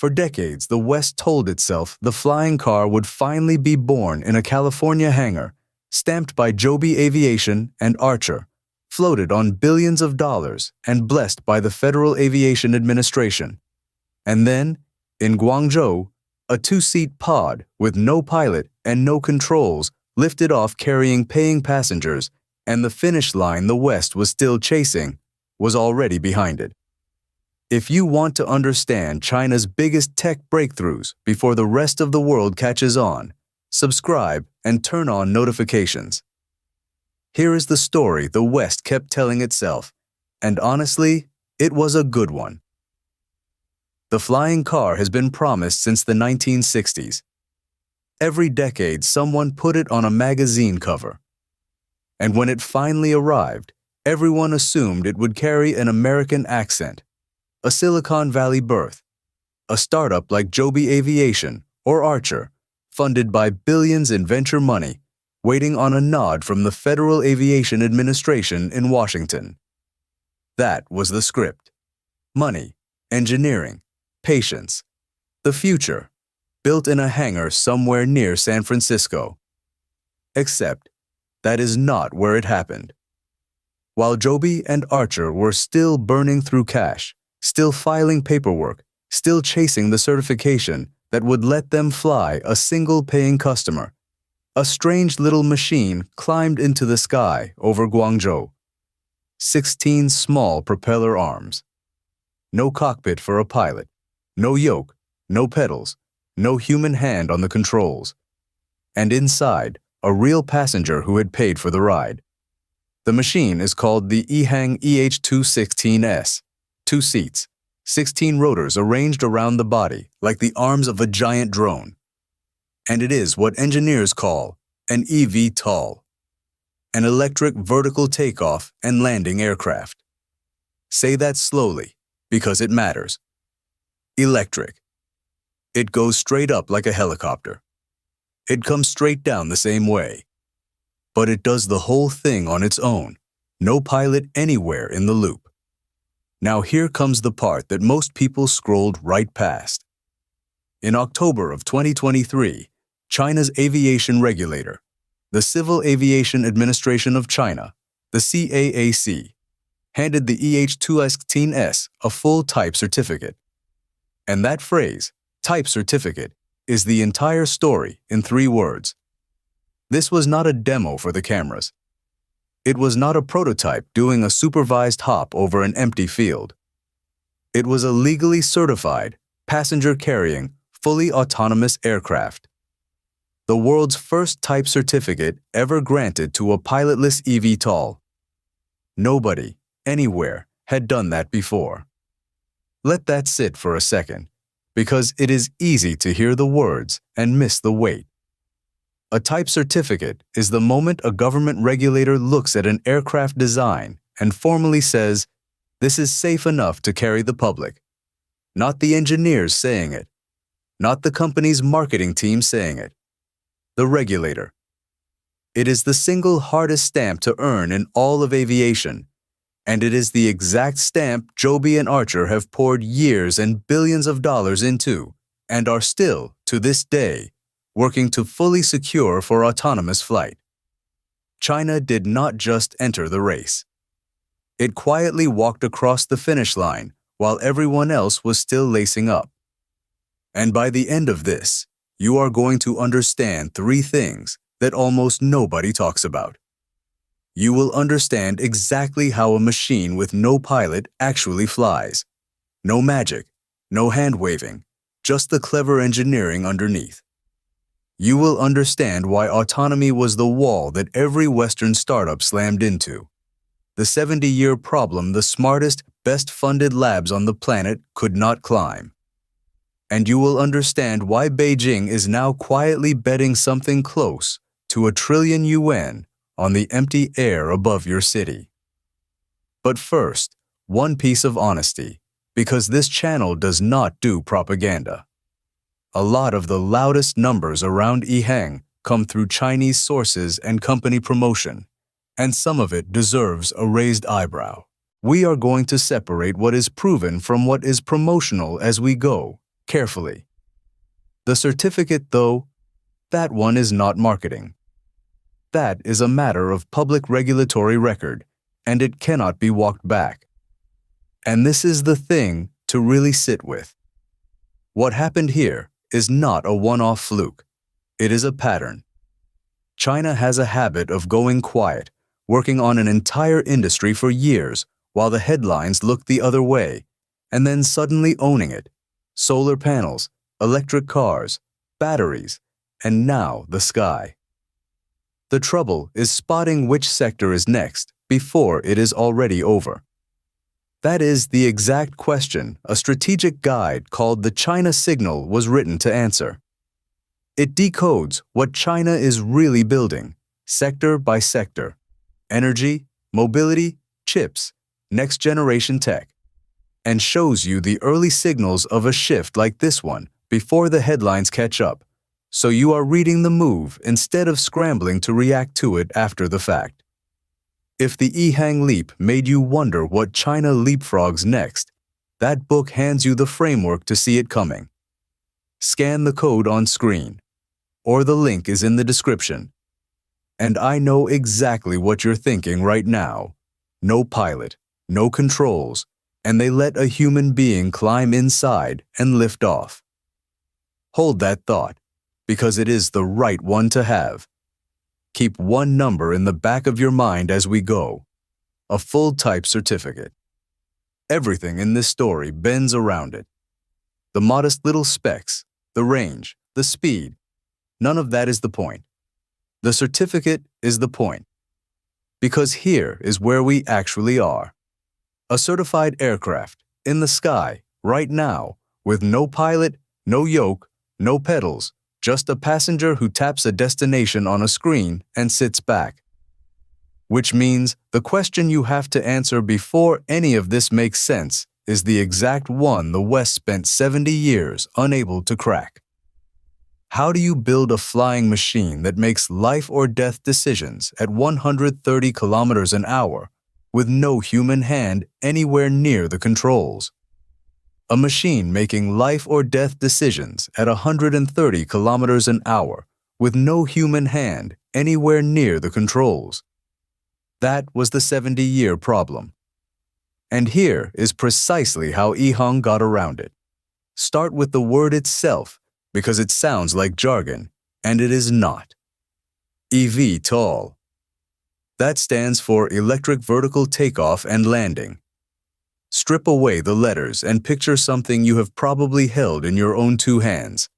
For decades, the West told itself the flying car would finally be born in a California hangar, stamped by Joby Aviation and Archer, floated on billions of dollars and blessed by the Federal Aviation Administration. And then, in Guangzhou, a two-seat pod with no pilot and no controls lifted off carrying paying passengers, and the finish line the West was still chasing was already behind it. If you want to understand China's biggest tech breakthroughs before the rest of the world catches on, subscribe and turn on notifications. Here is the story the West kept telling itself, and honestly, it was a good one. The flying car has been promised since the 1960s. Every decade, someone put it on a magazine cover. And when it finally arrived, everyone assumed it would carry an American accent, a Silicon Valley birth, a startup like Joby Aviation or Archer, funded by billions in venture money, waiting on a nod from the Federal Aviation Administration in Washington. That was the script. Money, engineering, patience. The future, built in a hangar somewhere near San Francisco. Except, that is not where it happened. While Joby and Archer were still burning through cash, still filing paperwork, still chasing the certification that would let them fly a single paying customer, a strange little machine climbed into the sky over Guangzhou. 16 small propeller arms. No cockpit for a pilot, no yoke, no pedals, no human hand on the controls. And inside, a real passenger who had paid for the ride. The machine is called the EHang EH216S. 2 seats, 16 rotors arranged around the body like the arms of a giant drone. And it is what engineers call an eVTOL, an electric vertical takeoff and landing aircraft. Say that slowly, because it matters. Electric. It goes straight up like a helicopter. It comes straight down the same way. But it does the whole thing on its own, no pilot anywhere in the loop. Now here comes the part that most people scrolled right past. In October of 2023, China's aviation regulator, the Civil Aviation Administration of China, the CAAC, handed the EH216S a full type certificate. And that phrase, type certificate, is the entire story in 3 words. This was not a demo for the cameras. It was not a prototype doing a supervised hop over an empty field. It was a legally certified, passenger-carrying, fully autonomous aircraft. The world's first type certificate ever granted to a pilotless eVTOL. Nobody, anywhere, had done that before. Let that sit for a second, because it is easy to hear the words and miss the weight. A type certificate is the moment a government regulator looks at an aircraft design and formally says, "This is safe enough to carry the public." Not the engineers saying it, not the company's marketing team saying it. The regulator. It is the single hardest stamp to earn in all of aviation, and it is the exact stamp Joby and Archer have poured years and billions of dollars into, and are still, to this day, working to fully secure for autonomous flight. China did not just enter the race. It quietly walked across the finish line while everyone else was still lacing up. And by the end of this, you are going to understand 3 things that almost nobody talks about. You will understand exactly how a machine with no pilot actually flies. No magic, no hand-waving, just the clever engineering underneath. You will understand why autonomy was the wall that every Western startup slammed into. The 70-year problem the smartest, best-funded labs on the planet could not climb. And you will understand why Beijing is now quietly betting something close to $1 trillion on the empty air above your city. But first, one piece of honesty, because this channel does not do propaganda. A lot of the loudest numbers around EHang come through Chinese sources and company promotion, and some of it deserves a raised eyebrow. We are going to separate what is proven from what is promotional as we go, carefully. The certificate, though, that one is not marketing. That is a matter of public regulatory record, and it cannot be walked back. And this is the thing to really sit with. What happened here is not a one-off fluke. It is a pattern. China has a habit of going quiet, working on an entire industry for years while the headlines look the other way, and then suddenly owning it. Solar panels, electric cars, batteries, and now the sky. The trouble is spotting which sector is next before it is already over. That is the exact question a strategic guide called the China Signal was written to answer. It decodes what China is really building, sector by sector: energy, mobility, chips, next-generation tech, and shows you the early signals of a shift like this one before the headlines catch up, so you are reading the move instead of scrambling to react to it after the fact. If the EHang leap made you wonder what China leapfrogs next, that book hands you the framework to see it coming. Scan the code on screen, or the link is in the description. And I know exactly what you're thinking right now. No pilot, no controls, and they let a human being climb inside and lift off. Hold that thought, because it is the right one to have. Keep one number in the back of your mind as we go: a full-type certificate. Everything in this story bends around it. The modest little specs, the range, the speed, none of that is the point. The certificate is the point. Because here is where we actually are. A certified aircraft, in the sky, right now, with no pilot, no yoke, no pedals, just a passenger who taps a destination on a screen and sits back. Which means the question you have to answer before any of this makes sense is the exact one the West spent 70 years unable to crack. How do you build a flying machine that makes life or death decisions at 130 kilometers an hour with no human hand anywhere near the controls? A machine making life or death decisions at 130 kilometers an hour with no human hand anywhere near the controls. That was the 70-year problem. And here is precisely how EHang got around it. Start with the word itself, because it sounds like jargon, and it is not. eVTOL. That stands for Electric Vertical Takeoff and Landing. Strip away the letters and picture something you have probably held in your own two hands.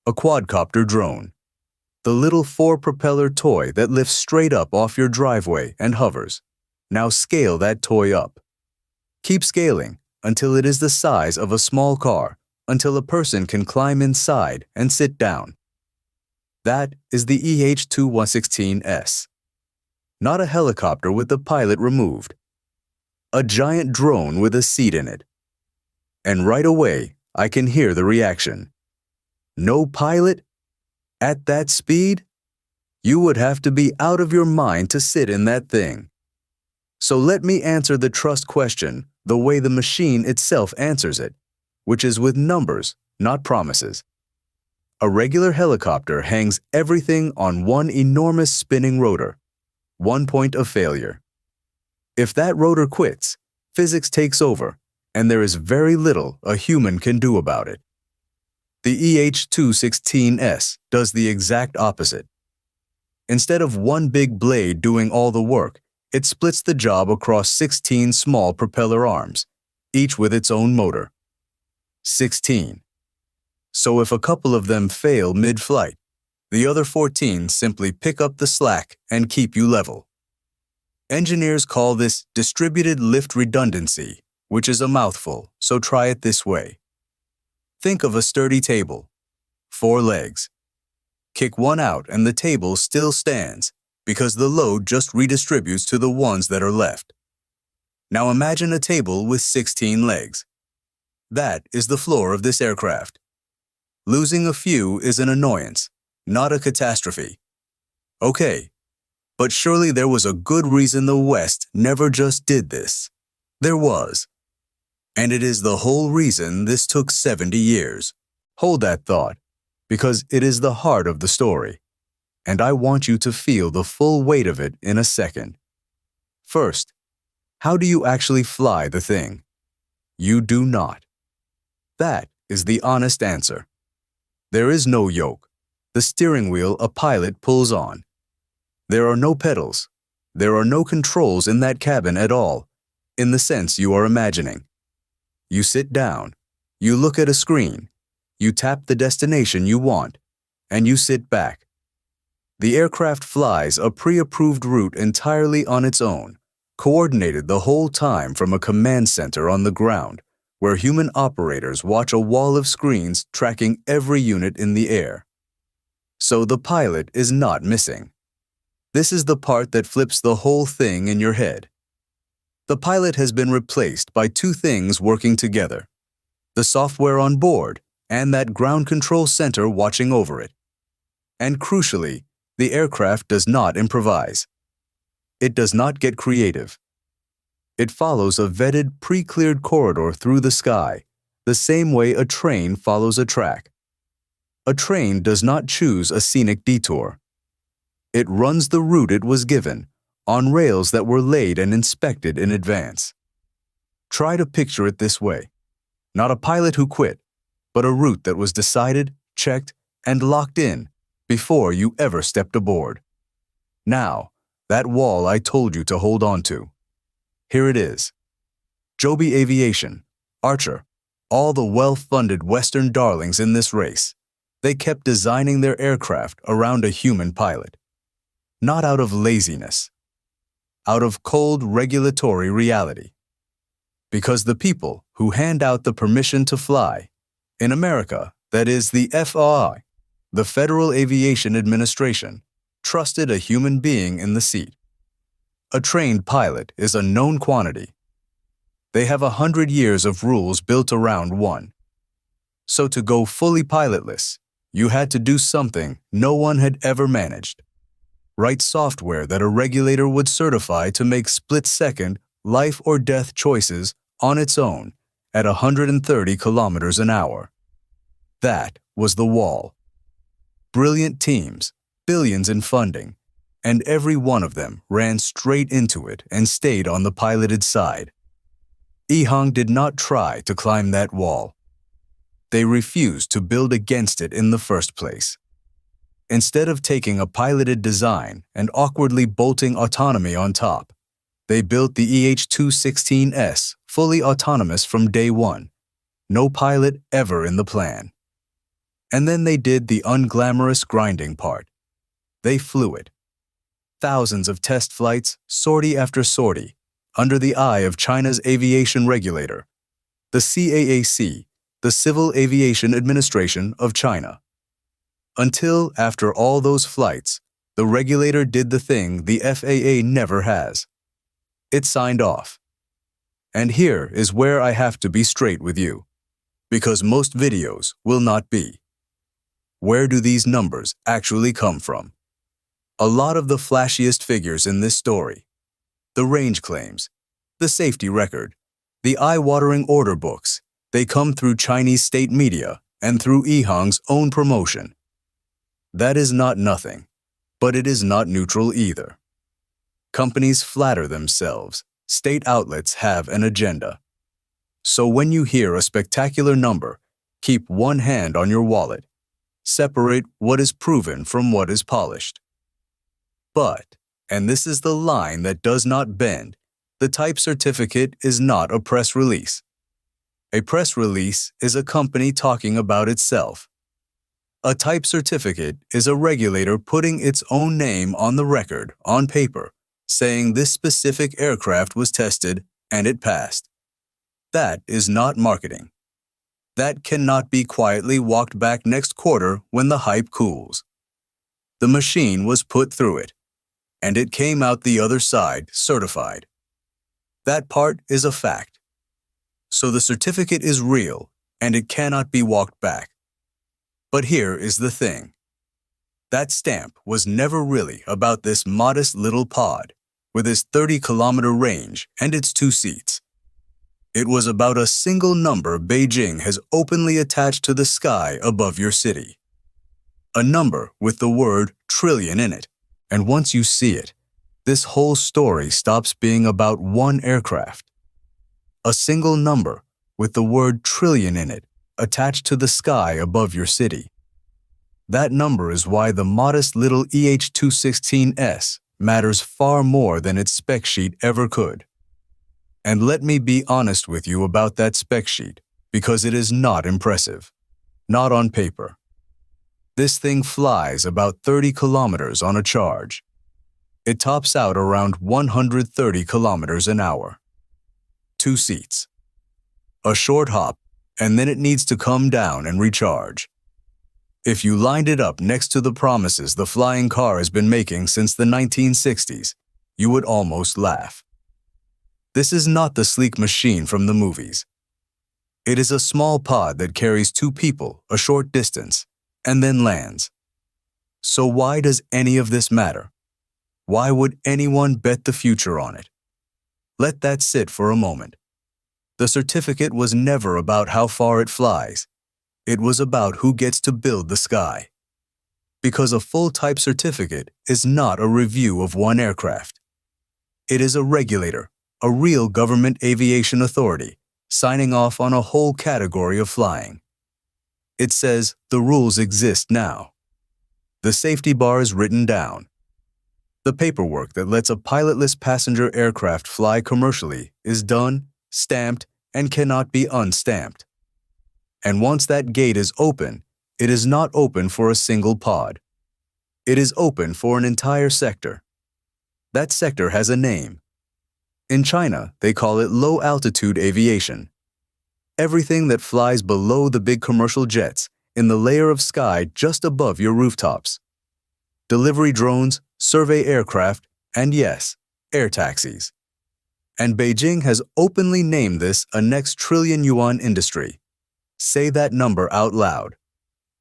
A quadcopter drone. The little four-propeller toy that lifts straight up off your driveway and hovers. Now scale that toy up. Keep scaling until it is the size of a small car, until a person can climb inside and sit down. That is the EH-116S. Not a helicopter with the pilot removed. A giant drone with a seat in it. And right away, I can hear the reaction. No pilot? At that speed? You would have to be out of your mind to sit in that thing. So let me answer the trust question the way the machine itself answers it, which is with numbers, not promises. A regular helicopter hangs everything on one enormous spinning rotor. One point of failure. If that rotor quits, physics takes over, and there is very little a human can do about it. The EH-216S does the exact opposite. Instead of one big blade doing all the work, it splits the job across 16 small propeller arms, each with its own motor. 16. So if a couple of them fail mid-flight, the other 14 simply pick up the slack and keep you level. Engineers call this distributed lift redundancy, which is a mouthful, so try it this way. Think of a sturdy table. 4 legs. Kick one out and the table still stands because the load just redistributes to the ones that are left. Now imagine a table with 16 legs. That is the floor of this aircraft. Losing a few is an annoyance, not a catastrophe. Okay. But surely there was a good reason the West never just did this. There was. And it is the whole reason this took 70 years. Hold that thought, because it is the heart of the story. And I want you to feel the full weight of it in a second. First, how do you actually fly the thing? You do not. That is the honest answer. There is no yoke, the steering wheel a pilot pulls on. There are no pedals. There are no controls in that cabin at all, in the sense you are imagining. You sit down, you look at a screen, you tap the destination you want, and you sit back. The aircraft flies a pre-approved route entirely on its own, coordinated the whole time from a command center on the ground, where human operators watch a wall of screens tracking every unit in the air. So the pilot is not missing. This is the part that flips the whole thing in your head. The pilot has been replaced by two things working together: the software on board and that ground control center watching over it. And crucially, the aircraft does not improvise. It does not get creative. It follows a vetted, pre-cleared corridor through the sky, the same way a train follows a track. A train does not choose a scenic detour. It runs the route it was given, on rails that were laid and inspected in advance. Try to picture it this way: not a pilot who quit, but a route that was decided, checked, and locked in before you ever stepped aboard. Now, that wall I told you to hold on to. Here it is. Joby Aviation, Archer, all the well-funded Western darlings in this race, they kept designing their aircraft around a human pilot. Not out of laziness, out of cold regulatory reality. Because the people who hand out the permission to fly, in America, that is the FAA, the Federal Aviation Administration, trusted a human being in the seat. A trained pilot is a known quantity. They have 100 years of rules built around one. So to go fully pilotless, you had to do something no one had ever managed. Write software that a regulator would certify to make split-second, life-or-death choices on its own at 130 kilometers an hour. That was the wall. Brilliant teams, billions in funding, and every one of them ran straight into it and stayed on the piloted side. EHang did not try to climb that wall. They refused to build against it in the first place. Instead of taking a piloted design and awkwardly bolting autonomy on top, they built the EH216S fully autonomous from day one. No pilot ever in the plan. And then they did the unglamorous grinding part. They flew it. Thousands of test flights, sortie after sortie, under the eye of China's aviation regulator, the CAAC, the Civil Aviation Administration of China. Until, after all those flights, the regulator did the thing the FAA never has. It signed off. And here is where I have to be straight with you, because most videos will not be. Where do these numbers actually come from? A lot of the flashiest figures in this story, the range claims, the safety record, the eye-watering order books, they come through Chinese state media and through EHang's own promotion. That is not nothing, but it is not neutral either. Companies flatter themselves. State outlets have an agenda. So when you hear a spectacular number, keep one hand on your wallet. Separate what is proven from what is polished. But, and this is the line that does not bend, the type certificate is not a press release. A press release is a company talking about itself. A type certificate is a regulator putting its own name on the record, on paper, saying this specific aircraft was tested and it passed. That is not marketing. That cannot be quietly walked back next quarter when the hype cools. The machine was put through it, and it came out the other side certified. That part is a fact. So the certificate is real, and it cannot be walked back. But here is the thing. That stamp was never really about this modest little pod, with its 30-kilometer range and its 2 seats. It was about a single number Beijing has openly attached to the sky above your city. A number with the word trillion in it. And once you see it, this whole story stops being about one aircraft. A single number with the word trillion in it attached to the sky above your city. That number is why the modest little EH216S matters far more than its spec sheet ever could. And let me be honest with you about that spec sheet, because it is not impressive. Not on paper. This thing flies about 30 kilometers on a charge. It tops out around 130 kilometers an hour. 2 seats. A short hop, and then it needs to come down and recharge. If you lined it up next to the promises the flying car has been making since the 1960s, you would almost laugh. This is not the sleek machine from the movies. It is a small pod that carries 2 people a short distance and then lands. So why does any of this matter? Why would anyone bet the future on it? Let that sit for a moment. The certificate was never about how far it flies. It was about who gets to build the sky. Because a full-type certificate is not a review of one aircraft. It is a regulator, a real government aviation authority, signing off on a whole category of flying. It says the rules exist now. The safety bar is written down. The paperwork that lets a pilotless passenger aircraft fly commercially is done, stamped, and cannot be unstamped. And once that gate is open, it is not open for a single pod. It is open for an entire sector. That sector has a name. In China, they call it low-altitude aviation. Everything that flies below the big commercial jets in the layer of sky just above your rooftops. Delivery drones, survey aircraft, and yes, air taxis. And Beijing has openly named this a next trillion yuan industry. Say that number out loud.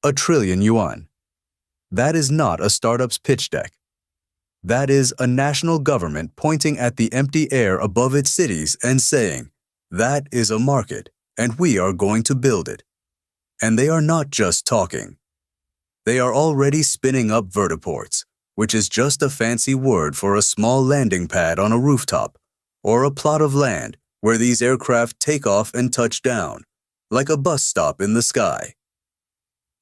A trillion yuan. That is not a startup's pitch deck. That is a national government pointing at the empty air above its cities and saying, that is a market, and we are going to build it. And they are not just talking. They are already spinning up vertiports, which is just a fancy word for a small landing pad on a rooftop, or a plot of land where these aircraft take off and touch down, like a bus stop in the sky.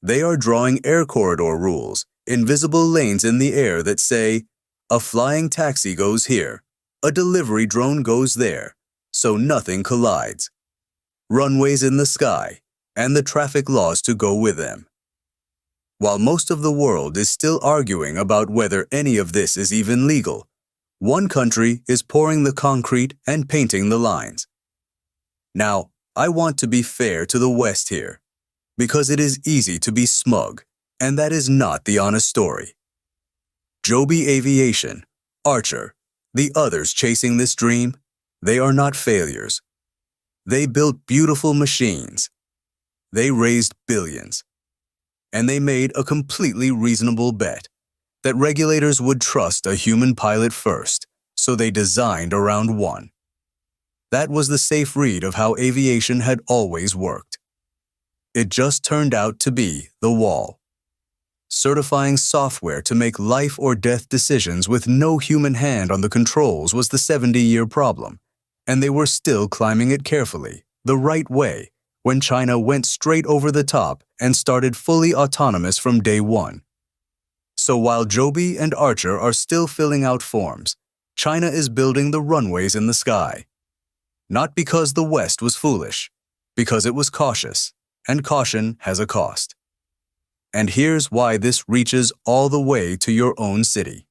They are drawing air corridor rules, invisible lanes in the air that say, a flying taxi goes here, a delivery drone goes there, so nothing collides. Runways in the sky, and the traffic laws to go with them. While most of the world is still arguing about whether any of this is even legal, one country is pouring the concrete and painting the lines. Now, I want to be fair to the West here, because it is easy to be smug, and that is not the honest story. Joby Aviation, Archer, the others chasing this dream, they are not failures. They built beautiful machines. They raised billions. And they made a completely reasonable bet that regulators would trust a human pilot first, so they designed around one. That was the safe read of how aviation had always worked. It just turned out to be the wall. Certifying software to make life or death decisions with no human hand on the controls was the 70-year problem, and they were still climbing it carefully, the right way, when China went straight over the top and started fully autonomous from day one. So while Joby and Archer are still filling out forms, China is building the runways in the sky. Not because the West was foolish, because it was cautious, and caution has a cost. And here's why this reaches all the way to your own city.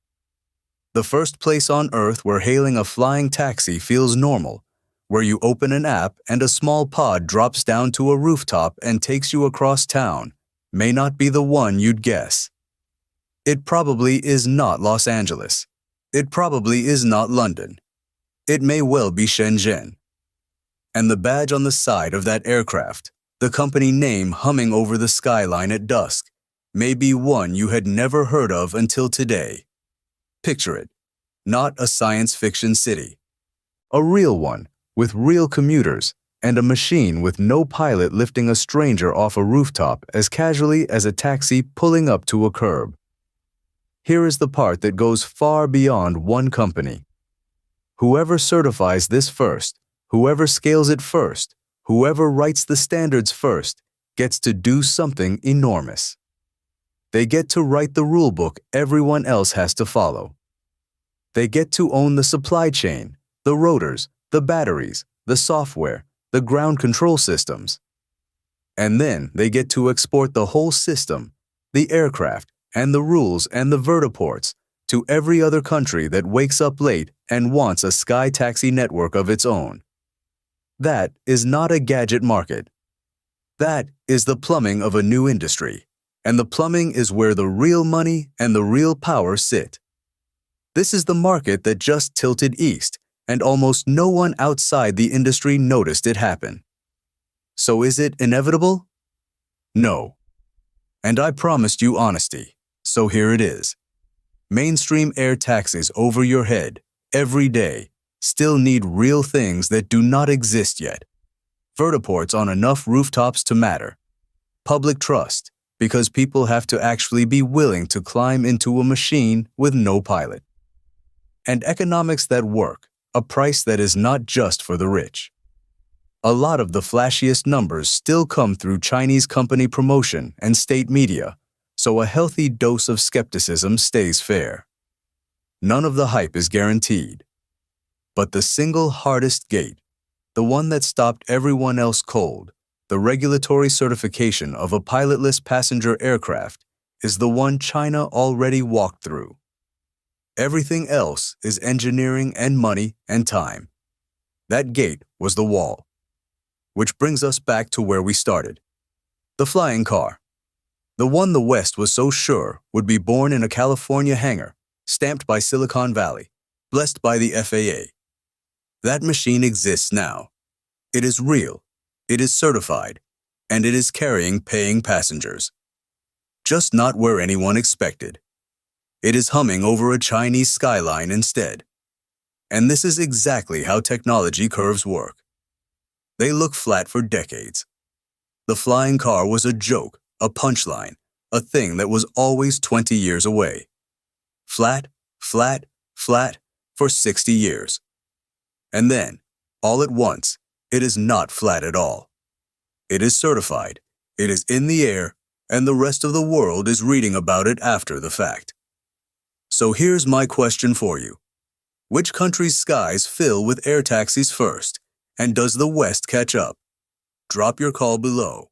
The first place on Earth where hailing a flying taxi feels normal, where you open an app and a small pod drops down to a rooftop and takes you across town, may not be the one you'd guess. It probably is not Los Angeles. It probably is not London. It may well be Shenzhen. And the badge on the side of that aircraft, the company name humming over the skyline at dusk, may be one you had never heard of until today. Picture it, not a science fiction city. A real one, with real commuters, and a machine with no pilot lifting a stranger off a rooftop as casually as a taxi pulling up to a curb. Here is the part that goes far beyond one company. Whoever certifies this first, whoever scales it first, whoever writes the standards first, gets to do something enormous. They get to write the rulebook everyone else has to follow. They get to own the supply chain, the rotors, the batteries, the software, the ground control systems. And then they get to export the whole system, the aircraft, and the rules and the vertiports to every other country that wakes up late and wants a sky taxi network of its own. That is not a gadget market. That is the plumbing of a new industry, and the plumbing is where the real money and the real power sit. This is the market that just tilted east, and almost no one outside the industry noticed it happen. So is it inevitable? No. And I promised you honesty, so here it is. Mainstream air taxis over your head, every day, still need real things that do not exist yet. Vertiports on enough rooftops to matter. Public trust, because people have to actually be willing to climb into a machine with no pilot. And economics that work, a price that is not just for the rich. A lot of the flashiest numbers still come through Chinese company promotion and state media, so a healthy dose of skepticism stays fair. None of the hype is guaranteed. But the single hardest gate, the one that stopped everyone else cold, the regulatory certification of a pilotless passenger aircraft, is the one China already walked through. Everything else is engineering and money and time. That gate was the wall. Which brings us back to where we started. The flying car. The one the West was so sure would be born in a California hangar, stamped by Silicon Valley, blessed by the FAA. That machine exists now. It is real, it is certified, and it is carrying paying passengers. Just not where anyone expected. It is humming over a Chinese skyline instead. And this is exactly how technology curves work. They look flat for decades. The flying car was a joke, a punchline, a thing that was always 20 years away. Flat, flat, flat for 60 years. And then, all at once, it is not flat at all. It is certified, it is in the air, and the rest of the world is reading about it after the fact. So here's my question for you. Which country's skies fill with air taxis first? And does the West catch up? Drop your call below.